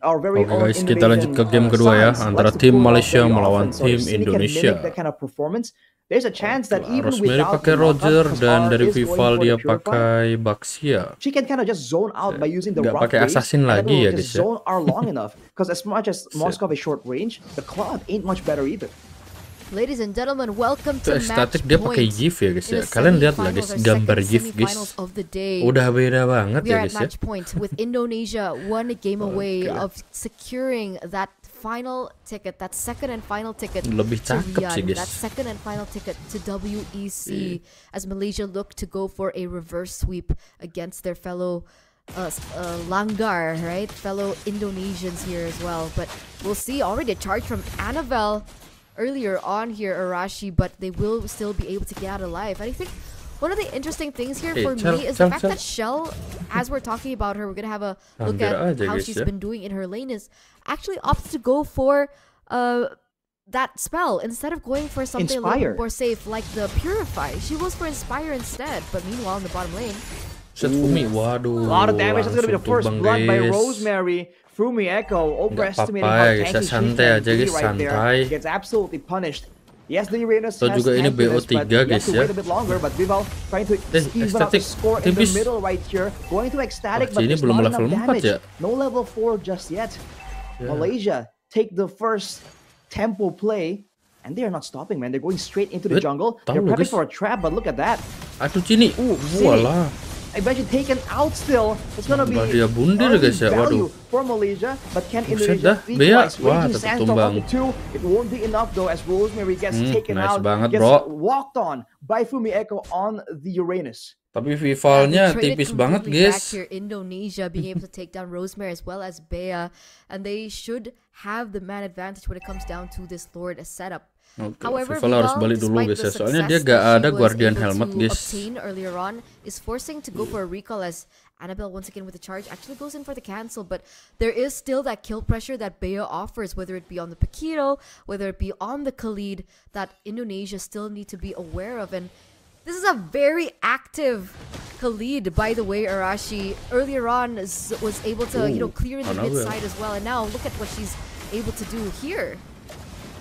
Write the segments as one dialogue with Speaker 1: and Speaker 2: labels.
Speaker 1: our very
Speaker 2: Oke
Speaker 1: own
Speaker 2: guys, kita lanjut ke game kedua ya, antara tim Malaysia melawan tim Indonesia.
Speaker 1: that kind of performance. There's a chance that even
Speaker 2: Rosemary
Speaker 1: without
Speaker 2: pakai
Speaker 1: the knockup,
Speaker 2: Roger
Speaker 1: because
Speaker 2: dan
Speaker 1: R
Speaker 2: dari
Speaker 1: is going
Speaker 2: Vival
Speaker 1: for
Speaker 2: dia
Speaker 1: the Purify,
Speaker 2: pakai Baxia.
Speaker 1: she can kind of just zone out by using the
Speaker 2: Nggak
Speaker 1: rough
Speaker 2: pakai
Speaker 1: waves,
Speaker 2: assassin
Speaker 1: and that
Speaker 2: lagi
Speaker 1: will
Speaker 2: ya
Speaker 1: just
Speaker 2: guys ya.
Speaker 1: zone R long enough. Because as much as Moskov is short range, the Cloud ain't much better either.
Speaker 3: Ladies and gentlemen, welcome to match
Speaker 2: Statik dia pakai
Speaker 3: point.
Speaker 2: GIF ya guys ya. Kalian lihat lah guys gambar GIF guys. Udah beda banget
Speaker 3: We
Speaker 2: ya
Speaker 3: are
Speaker 2: guys
Speaker 3: at match point with Indonesia one game away of securing that final ticket, that second and final ticket
Speaker 2: Lebih
Speaker 3: to
Speaker 2: cakep sih
Speaker 3: Riyadh,
Speaker 2: guys.
Speaker 3: that second and final ticket to WEC as Malaysia look to go for a reverse sweep against their fellow Langgar, right? Fellow Indonesians here as well. But we'll see. Already a charge from Annabelle earlier on here, Arashi, but they will still be able to get out alive. And I think one of the interesting things here for me is the fact that Shell, as we're talking about her, we're gonna have a look at how she's been doing in her lane, is actually opts to go for that spell instead of going for something a little more safe like the Purify. She goes for Inspire instead, but meanwhile in the bottom lane,
Speaker 2: Fumi, waduh.
Speaker 1: A lot of damage. That's gonna be the first blood by
Speaker 2: guys.
Speaker 1: Rosemary. Fumi Echo overestimating how
Speaker 2: Apa-apa,
Speaker 1: tanky she
Speaker 2: santai
Speaker 1: can
Speaker 2: aja
Speaker 1: be
Speaker 2: guys,
Speaker 1: right there.
Speaker 2: santai.
Speaker 1: Gets absolutely punished. Yes, the Uranus
Speaker 2: Atau
Speaker 1: has
Speaker 2: juga ini
Speaker 1: tankiness,
Speaker 2: BO3
Speaker 1: but you have
Speaker 2: guys
Speaker 1: to
Speaker 2: ya.
Speaker 1: wait a bit longer. But Vival trying to squeeze out the score in the middle right here. Going to ecstatic, but
Speaker 2: ini
Speaker 1: there's
Speaker 2: belum
Speaker 1: not
Speaker 2: level
Speaker 1: enough
Speaker 2: 4
Speaker 1: damage.
Speaker 2: ya.
Speaker 1: No level 4 just yet. Malaysia take the first tempo play. And they are not stopping, man. They're going straight into the jungle. They're prepping for a trap, but look at that.
Speaker 2: Aduh Cini. Walah.
Speaker 1: Eventually taken out still. It's gonna be
Speaker 2: dia bundir guys ya. Waduh.
Speaker 1: for Malaysia, but can Indonesia equalize? Raging Sandstorm up to 2. It won't be enough though, as Rosemary gets taken out.
Speaker 2: Banget,
Speaker 1: gets
Speaker 2: bro.
Speaker 1: walked on by Fumi Echo on the Uranus.
Speaker 2: Tapi Vivalnya tipis banget guys.
Speaker 3: Here, Indonesia being able to take down Rosemary as well as Bea, and they should have the man advantage when it comes down to this Lord setup. However,
Speaker 2: Vival harus balik dulu guys ya, soalnya dia gak ada Guardian Helmet guys.
Speaker 3: Earlier on is forcing to go for a recall as Annabelle once again with the charge actually goes in for the cancel, but there is still that kill pressure that Bea offers, whether it be on the Paquito, whether it be on the Khalid, that Indonesia still need to be aware of. And this is a very active Khalid, by the way. Arashi earlier on was able to clear in the mid side as well, and now look at what she's able to do here.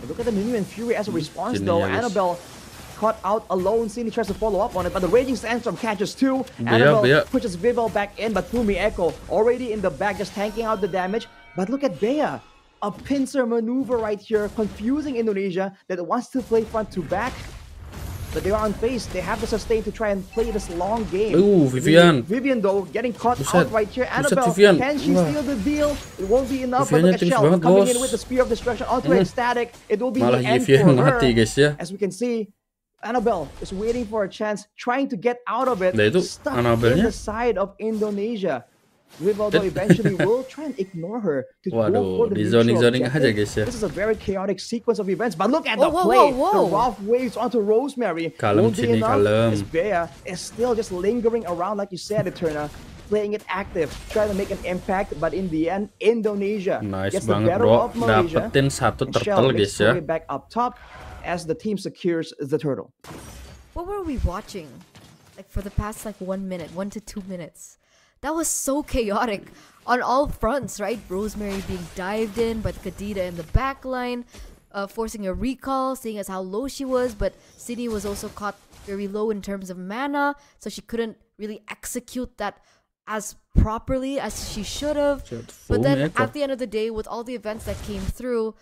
Speaker 1: Look at the Minion Fury as a response though. Annabelle caught out alone. Cindy tries to follow up on it, but the Raging Sandstorm catches 2. Annabelle pushes Vival back in, but Fumi Echo already in the back, just tanking out the damage. But look at Bea. A pincer maneuver right here, confusing Indonesia that wants to play front to back. But they are unfazed. They have the sustain to try and play this long game.
Speaker 2: Vivian.
Speaker 1: Vivian though getting caught out right here. Annabelle, can she steal the deal? It won't be enough. But look at Shell coming in with the Spear of Destruction onto ecstatic. It will be the end for her. As we can see, Annabelle is waiting for a chance, trying to get out of it. Stuck in the side of Indonesia. Vival though eventually will try and ignore her to go for the
Speaker 2: zoning aja guys ya.
Speaker 1: This is a very chaotic sequence of events, but look at the play. The rough waves onto Rosemary.
Speaker 2: Kalem Cini, kalem.
Speaker 1: Bea is still just lingering around, like you said, Eterna, playing it active, trying to make an impact, but in the end, Indonesia gets the better of Malaysia.
Speaker 2: Dapetin satu turtle guys ya.
Speaker 1: Back up top as the team secures the turtle.
Speaker 3: What were we watching? Like for the past 1 minute, 1 to 2 minutes. That was so chaotic on all fronts, right? Rosemary being dived in by Kadida in the back line, forcing a recall, seeing as how low she was, but Sydney was also caught very low in terms of mana, so she couldn't really execute that as properly as she should have. But then at the end of the day, with all the events that came through,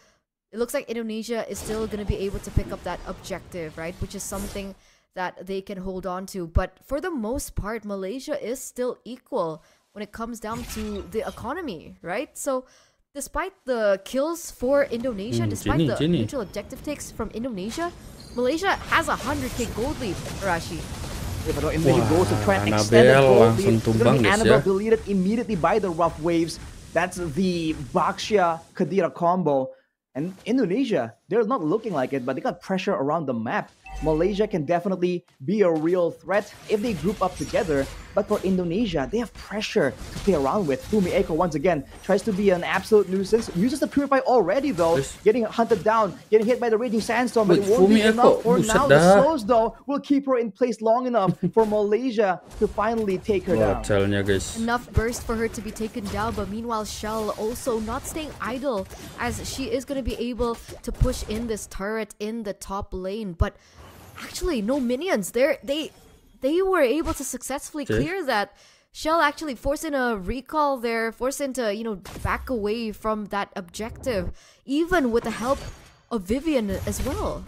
Speaker 3: it looks like Indonesia is still going to be able to pick up that objective, right? Which is something that they can hold on to. But for the most part, Malaysia is still equal when it comes down to the economy, right? So despite the kills for Indonesia, despite the neutral objective takes from Indonesia, Malaysia has a 100k gold lead, Arashi.
Speaker 1: Indonesia goes to try and extend the gold lead. Annabelle deleted immediately by the rough waves. That's the Baxia Kadira combo. And Indonesia, they're not looking like it, but they got pressure around the map. Malaysia can definitely be a real threat if they group up together. But for Indonesia, they have pressure to play around with. Fumi Eko once again tries to be an absolute nuisance. Uses the Purify already though, getting hunted down, getting hit by the Raging Sandstorm, but it won't be enough for now. The slows though will keep her in place long enough for Malaysia to finally take her down.
Speaker 3: Enough burst for her to be taken down, but meanwhile Shell also not staying idle, as she is going to be able to push in this turret in the top lane. But actually no minions there. They were able to successfully clear that. Shell actually forced in a recall there, forced into, back away from that objective, even with the help of Vivian as well.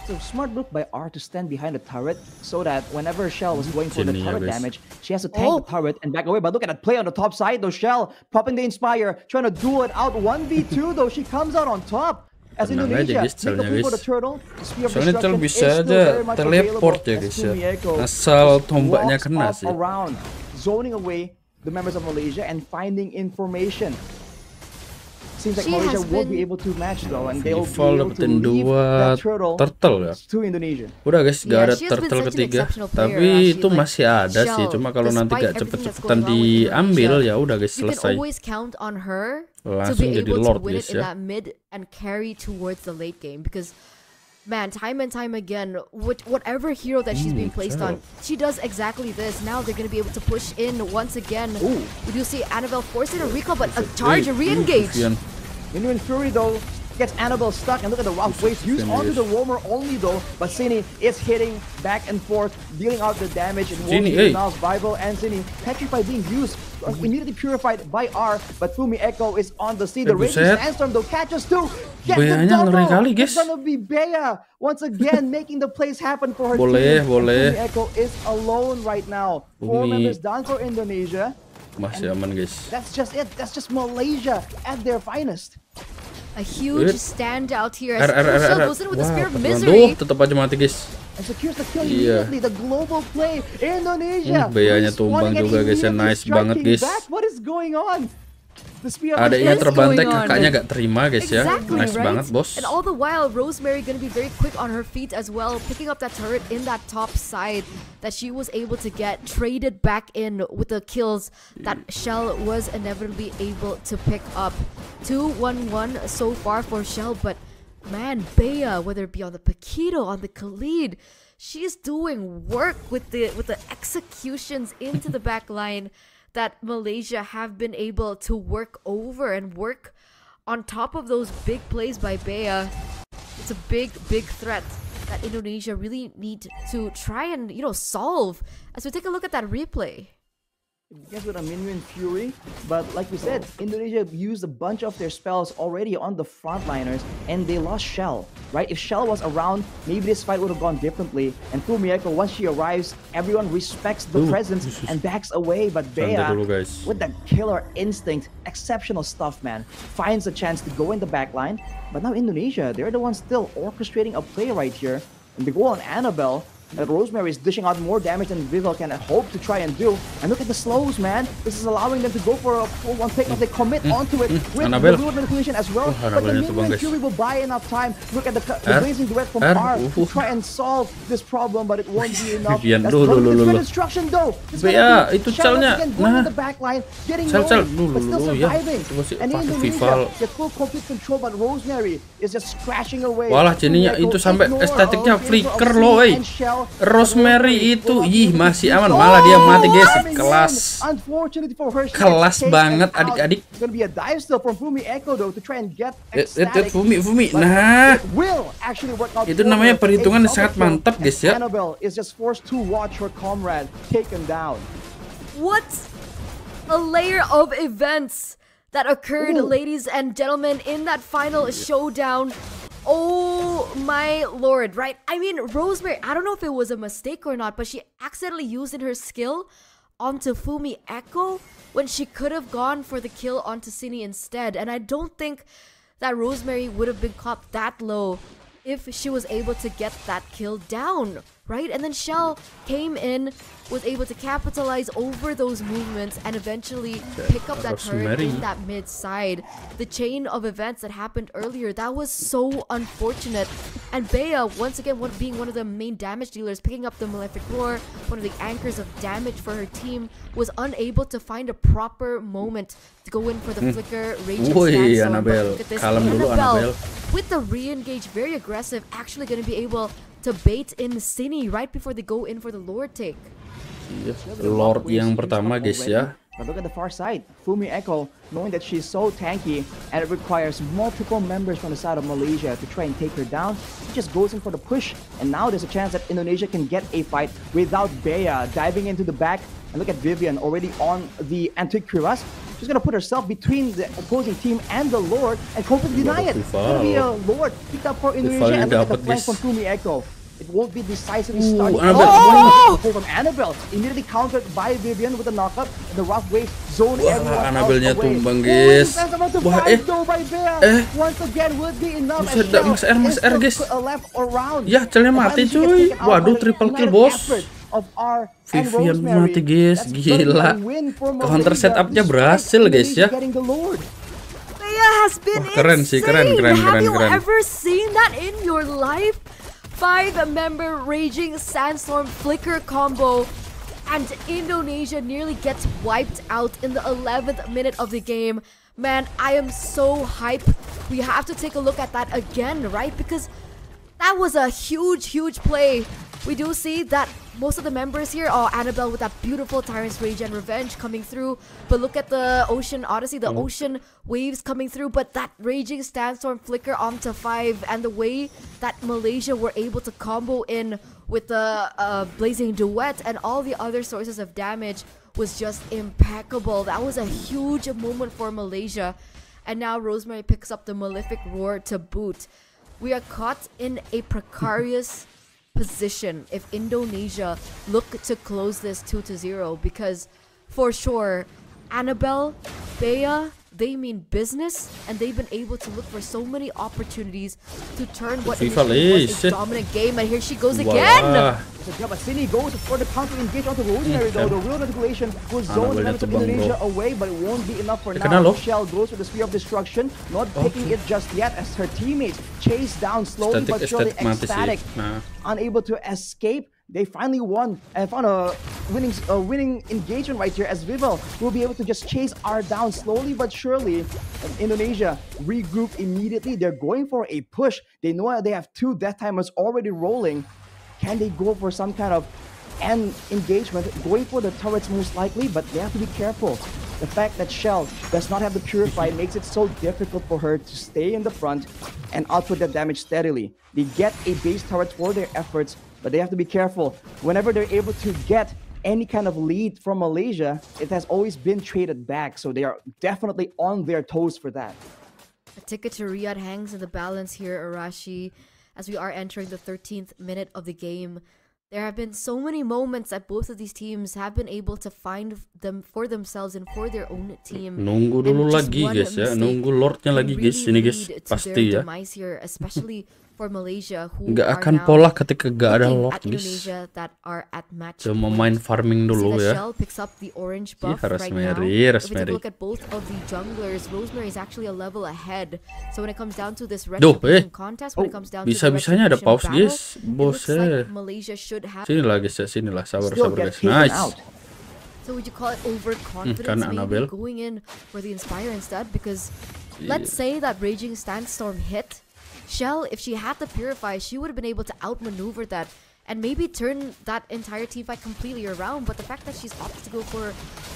Speaker 1: So smart move by R to stand behind the turret so that whenever Shell was going for the turret damage, she has to tank the turret and back away. But look at that play on the top side though. Shell popping the Inspire, trying to duel it out 1v2 though. She comes out on top. As Indonesia make a play for the turtle. The Spear of Destruction is still very much available as Fumi Eko walks off around, zoning away the members of Malaysia and finding information. Seems like Malaysia won't be able to match though, and they'll be able to leave that turtle to Indonesia.
Speaker 2: Udah guys, gak ada turtle ketiga, tapi itu masih ada sih. Cuma kalau nanti gak cepet-cepetan diambil, ya udah guys, selesai. Langsung jadi Lord guys ya.
Speaker 3: Mid and carry towards the late game, because man, time and time again, with whatever hero that she's being placed on, she does exactly this. Now they're gonna be able to push in once again. We do see Annabelle forcing a recall, but a charge, a re-engage.
Speaker 1: Minion Fury though gets Annabelle stuck, and look at the rough waves used onto the roamer only though. But Cini is hitting back and forth, dealing out the damage. It won't be enough. Vival and Cini Petrify being used, immediately purified by R. But Fumi Eko is on the scene. The Raging Sandstorm though catches two. Get the double. It's gonna be Bea once again making the plays happen for her team. Fumi Eko is alone right now. 4 members down for Indonesia.
Speaker 2: Masih aman guys.
Speaker 1: That's just it. That's just Malaysia at their finest.
Speaker 3: A huge standout here as Shell goes in with the Spear of Misery.
Speaker 2: Tetap aja mati guys.
Speaker 1: And secures the kill immediately. The global play. Indonesia.
Speaker 2: Beanya tumbang juga guys. Nice banget guys.
Speaker 1: What is going on?
Speaker 2: Adiknya terbantai, kakaknya gak terima guys ya. Nice banget bos.
Speaker 3: And all the while Rosemary gonna be very quick on her feet as well, picking up that turret in that top side that she was able to get traded back in with the kills that Shell was inevitably able to pick up. 2-1-1 so far for Shell, but man, Bea, whether it be on the Paquito, on the Khalid, she's doing work with the executions into the back line that Malaysia have been able to work over and work on top of those big plays by Bea. It's a big threat that Indonesia really need to try and, solve as we take a look at that replay.
Speaker 1: Guess with a Minion Fury, but like we said, Indonesia used a bunch of their spells already on the frontliners, and they lost Shell, right? If Shell was around, maybe this fight would have gone differently. And Fumi Eko, once she arrives, everyone respects the presence and backs away. But Bea, with that killer instinct, exceptional stuff, man, finds a chance to go in the backline. But now Indonesia, they're the ones still orchestrating a play right here, and they go on Annabelle. That Rosemary is dishing out more damage than Vival can hope to try and do. And look at the slows, man. This is allowing them to go for a full one pick. They commit onto it with the Blue Manipulation as well. But the Minion Fury will buy enough time. Look at the Blazing Duet from R to try and solve this problem, but it won't be enough. That's good instruction though. Bea,
Speaker 2: itu Cellnya.
Speaker 1: Nah, the backline, getting low, but still surviving. And Indonesia get full complete control, but Rosemary is just crashing away.
Speaker 2: Walah, jadinya itu sampai estetiknya flicker loh, Rosemary itu, masih aman, malah dia mati guys. Kelas banget adik-adik. Fumi. Nah, itu namanya perhitungan sangat mantap guys ya.
Speaker 3: What a layer of events that occurred, ladies and gentlemen, in that final showdown. Oh my lord, right? I mean, Rosemary, I don't know if it was a mistake or not, but she accidentally used her skill onto Fumi Eko when she could have gone for the kill onto Cini instead. And I don't think that Rosemary would have been caught that low if she was able to get that kill down, right? And then Shell came in, was able to capitalize over those movements and eventually pick up that turret in that mid side. The chain of events that happened earlier, that was so unfortunate And Bea, once again, being one of the main damage dealers, picking up the Malefic Roar, one of the anchors of damage for her team, was unable to find a proper moment to go in for the flicker. Raging Sandstorm.
Speaker 2: Annabelle.
Speaker 3: Look at this.
Speaker 2: Kalem dulu, Annabelle.
Speaker 3: With the re-engage, very aggressive, actually going to be able to bait in Cine right before they go in for the Lord take.
Speaker 2: Lord yang pertama guys ya.
Speaker 1: But look at the far side, Fumi Echo, knowing that she's so tanky and it requires multiple members from the side of Malaysia to try and take her down, she just goes in for the push, and now there's a chance that Indonesia can get a fight without Bea diving into the back. And look at Vivian already on the Antiquiras. She's gonna put herself between the opposing team and the Lord and completely deny it. It's gonna be a Lord picked up for Indonesia, and look at the flank from Fumi Echo. It won't be decisively starting. From Annabelle, immediately countered by Vivian with a knockup. The rough wave zone everyone
Speaker 2: Annabelle-nya tumbang guys.
Speaker 1: Wah, once again would be enough.
Speaker 2: Mas R guys.
Speaker 1: Left or round.
Speaker 2: Ya, celnya mati cuy. Waduh, triple kill bos. Vivian mati guys, gila. Counter setupnya berhasil guys ya.
Speaker 3: Has been
Speaker 2: keren sih, keren.
Speaker 3: Have you ever seen that in your life? 5-member Raging Sandstorm Flicker combo, and Indonesia nearly gets wiped out in the 11th minute of the game. Man, I am so hyped. We have to take a look at that again, right? Because that was a huge play. We do see that most of the members here are Annabelle with that beautiful Tyrant's Rage and Revenge coming through. But look at the Ocean Odyssey, the Ocean Waves coming through. But that Raging Sandstorm Flicker onto 5, and the way that Malaysia were able to combo in with the Blazing Duet and all the other sources of damage was just impeccable. That was a huge moment for Malaysia. And now Rosemary picks up the Malefic Roar to boot. We are caught in a precarious position if Indonesia look to close this 2-0, because for sure Annabelle, Bea, they mean business, and they've been able to look for so many opportunities to turn what initially was a dominant game. And here she goes again.
Speaker 1: But Cine goes for the counter engage onto Rosemary though. The real manipulation will zone the members of Indonesia away, but it won't be enough for now. Shell goes with the Spear of Destruction, not taking it just yet as her teammates chase down slowly but surely. Ecstatic, unable to escape. They finally won and found a winning engagement right here, as Vivel will be able to just chase R down slowly but surely. And Indonesia regroup immediately. They're going for a push. They know they have 2 death timers already rolling. Can they go for some kind of end engagement? Going for the turrets most likely, but they have to be careful. The fact that Shell does not have the Purify makes it so difficult for her to stay in the front and output that damage steadily. They get a base turret for their efforts, but they have to be careful. Whenever they're able to get any kind of lead from Malaysia, it has always been traded back. So they are definitely on their toes for that.
Speaker 3: A ticket to Riyadh hangs in the balance here, Arashi, as we are entering the 13th minute of the game. There have been so many moments that both of these teams have been able to find them for themselves and for their own team.
Speaker 2: Nunggu dulu lagi guys ya, nunggu Lordnya lagi guys, ini guys pasti ya.
Speaker 3: Here, especially for Malaysia, who
Speaker 2: nggak akan pola ketika gak ada Lord guys. Cuma main farming dulu ya. Rosemary.
Speaker 3: Look at both of the junglers. Rosemary is actually a level ahead. So when it comes down to this contest, when it comes down to
Speaker 2: bisa-bisanya ada pause guys, bos ya.
Speaker 3: Malaysia should have.
Speaker 2: Sinilah guys ya, sinilah, sabar guys. Nice.
Speaker 3: So would you call it overconfidence, maybe going in for the Inspire instead? Because let's say that Raging Sandstorm hit Shell, if she had the Purify, she would have been able to outmaneuver that and maybe turn that entire team fight completely around. But the fact that she's opted to go for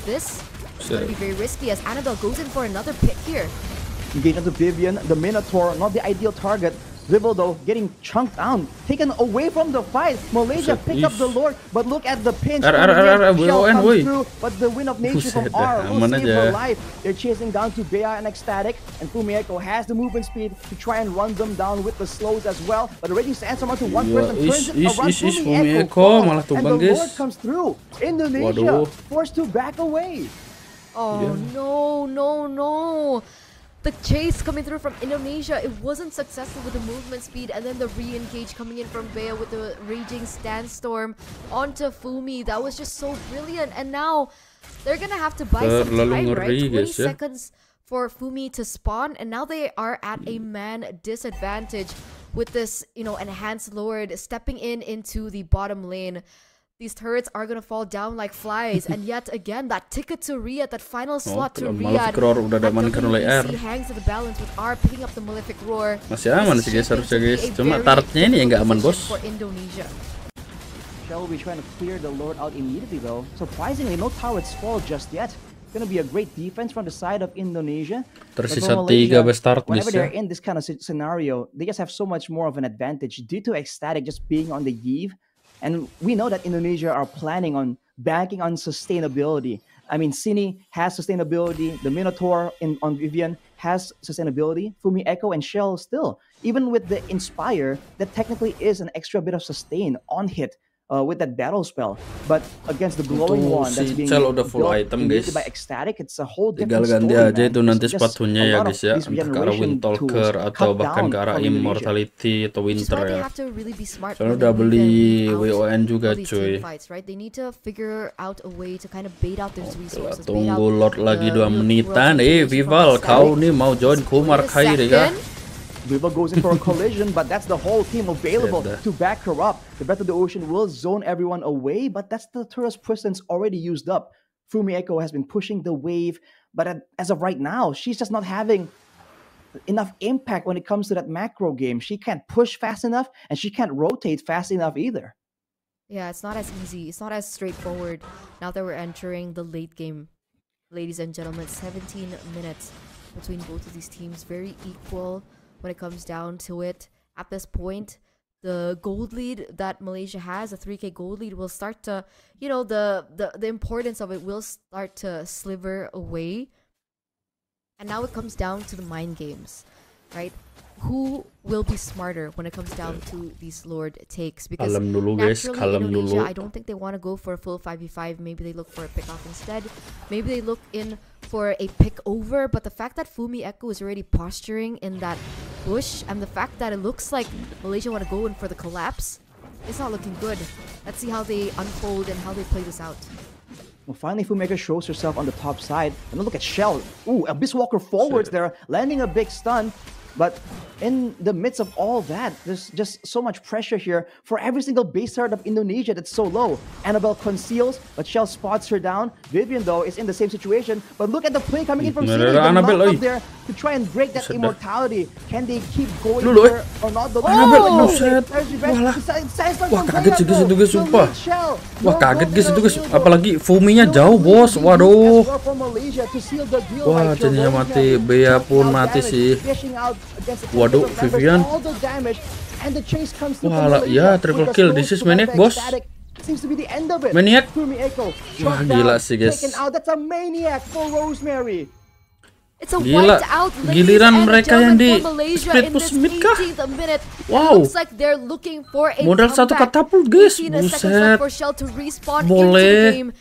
Speaker 3: this is going to be very risky, as Annabelle goes in for another pick here.
Speaker 1: Engage onto Vivian, the Minotaur, not the ideal target. Vivel though getting chunked down, taken away from the fight. Malaysia picked up the Lord, but look at the pinch. Shell comes through, but the win of nature from R will save her life. They're chasing down to Bea and Ecstatic, and Fumi Echo has the movement speed to try and run them down with the slows as well. But the Raging Sandstorm onto one person turns it around Fumi Echo, and the Lord comes through. Indonesia forced to back away.
Speaker 3: Oh no. The chase coming through from Indonesia, it wasn't successful with the movement speed, and then the re-engage coming in from Bea with the Raging Sandstorm onto Fumi. That was just so brilliant, and now they're gonna have to buy some time, right? 20 seconds for Fumi to spawn, and now they are at a man disadvantage. with this, enhanced Lord stepping into the bottom lane, these turrets are gonna fall down like flies. And yet again, that ticket to Riyadh, that final slot to Riyadh, WBC hangs at the balance with R picking up the Malefic Roar.
Speaker 2: Masih aman sih guys, harusnya guys. Cuma tartnya ini yang nggak aman, bos.
Speaker 3: For Indonesia.
Speaker 1: Shell will be trying to clear the Lord out immediately though. Surprisingly, no turrets fall just yet. Gonna be a great defense from the side of Indonesia.
Speaker 2: Tersisa 3 best start guys.
Speaker 1: Whenever they're in this kind of scenario, they just have so much more of an advantage due to Ecstatic just being on the Eve. And we know that Indonesia are planning on banking on sustainability. I mean, Cine has sustainability. The Minotaur on Vivian has sustainability. Fumi Echo and Shell still. Even with the Inspire, that technically is an extra bit of sustain on hit. With that battle spell, but against the glowing one that's being
Speaker 2: udah full item guys.
Speaker 1: By Ecstatic, it's a whole
Speaker 2: different story. Tinggal ganti aja itu nanti sepatunya ya guys ya, entah ke arah Windtalker atau bahkan ke arah Immortality atau Winter ya. Soalnya udah beli WON juga cuy. Tunggu Lord lagi 2 menitan. Vival, kau nih mau join Kumar Khairi kan?
Speaker 1: Dibo goes in for a collision, but that's the whole team available to back her up. The Breath of the Ocean will zone everyone away, but that's the turret's presence already used up. Fumi Echo has been pushing the wave, but as of right now, she's just not having enough impact when it comes to that macro game. She can't push fast enough, and she can't rotate fast enough either.
Speaker 3: Yeah, it's not as easy. It's not as straightforward now that we're entering the late game. Ladies and gentlemen, 17 minutes between both of these teams. Very equal. When it comes down to it, at this point, the gold lead that Malaysia has, a 3K gold lead, will start to, the importance of it will start to sliver away. And now it comes down to the mind games, right? Who will be smarter when it comes down to these Lord takes? Because naturally Indonesia, I don't think they want to go for a full 5v5. Maybe they look for a pick off instead. Maybe they look in for a pick over. But the fact that Fumi Echo is already posturing in that bush, and the fact that it looks like Malaysia want to go in for the collapse, it's not looking good. Let's see how they unfold and how they play this out.
Speaker 1: Well, finally, Fumi Echo shows herself on the top side. And look at Shell. Ooh, Abyss Walker forwards there, landing a big stun. But in the midst of all that, there's just so much pressure here for every single base start of Indonesia that's so low. Annabelle conceals, but Shell spots her down. Vivian, though, is in the same situation. But look at the play coming in from Cine. Annabelle up there to try and break that immortality. Can they keep going here or not?
Speaker 2: Annabelle, wah kaget sih guys itu guys, sumpah. Wah kaget guys itu guys, apalagi Fuminya jauh bos, waduh. Wah jadinya mati, Bea pun mati sih. Waduh, Vivian. Wah, ya triple kill. This is Maniac, bos. Maniac. Wah, gila sih, guys. Gila, giliran mereka yang di split push mid kah? Wow, modal satu katapult guys, buset. Boleh.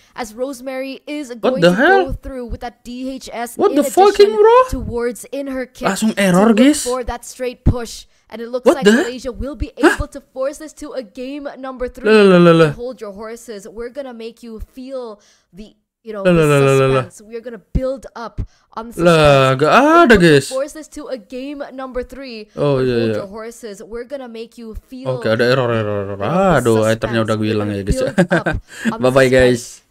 Speaker 2: What the hell? What the fucking bro? Langsung error guys.
Speaker 3: And it looks like Malaysia will be able to force this to a game number 3. Hold your horses. We're gonna make you feel the suspense. We're gonna build up on the suspense.
Speaker 2: Gak ada guys.
Speaker 3: Force this to a game number 3.
Speaker 2: Oh iya.
Speaker 3: Hold your horses. We're gonna make you feel.
Speaker 2: Oke, ada error. Aduh, itemnya udah gue hilang ya guys. Bye bye guys.